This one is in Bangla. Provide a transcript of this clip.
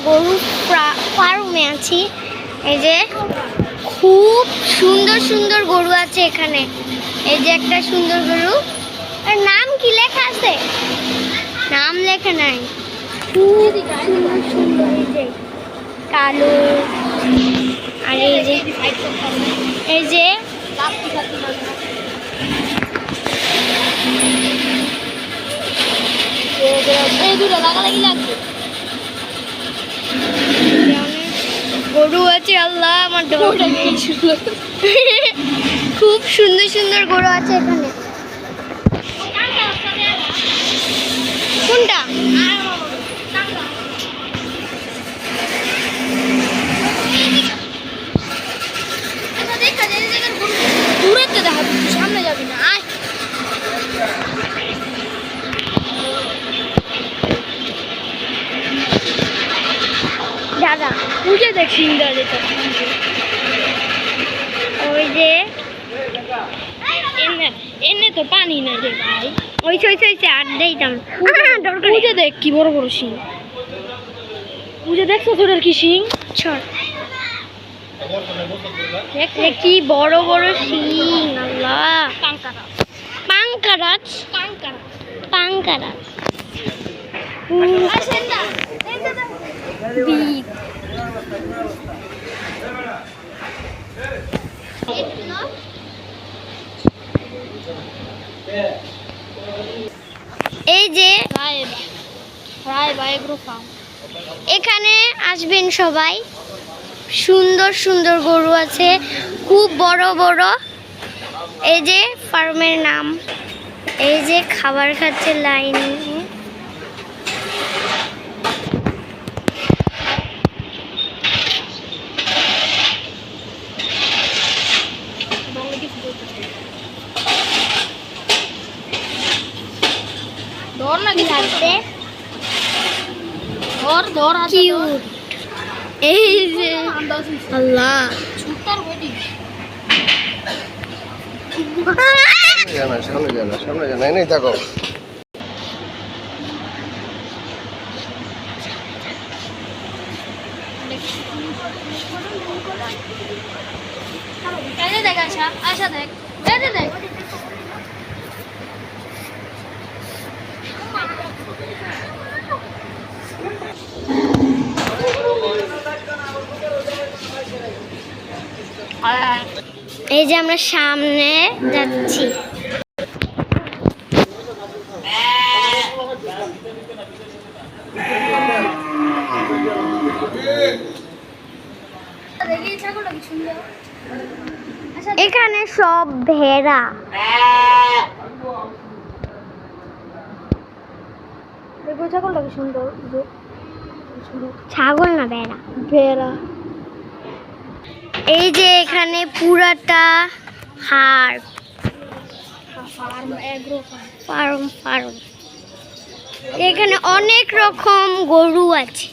গরু ফার্মে আছি। এই যে খুব সুন্দর সুন্দর গরু আছে এখানে। এই যে একটা সুন্দর গরু, এর নাম কি লেখা আছে? নাম লেখা নাই। খুব সুন্দর সুন্দর, এই যে কালো, আর এই যে এই যে গরু আছে। আল্লাহ আমার খুব সুন্দর সুন্দর গরু আছে এখানে। কোনটা? দূরেতে দেখা, সামনে যাবি না। আয় দাদা বুঝে দেখছি ওই যে এনে তো পানি না রে ভাই। ওইছে আর দেইতাম বুঝে দেখ কি বড় বড় শিং। বুঝে দেখছো তোর কি শিং? ছড় কি বড় বড় শিং। আল্লাহ, পাঙ্কারাজ এই যে এখানে আসবেন সবাই। সুন্দর সুন্দর গরু আছে, খুব বড় বড়। এই যে ফার্মের নাম। এই যে খাবার খাচ্ছে লাইন। এই যে আল্লাহ, সামনে জানা নেই দেখো। দেখ আশা দেখ দেখ। এই যে আমরা সামনে যাচ্ছি। এখানে সব ভেড়া। ছাগলটা কি সুন্দর। ছাগল না, ভেড়া। এই যে এখানে পুরাটা হাট ফার্ম। এখানে অনেক রকম গরু আছে।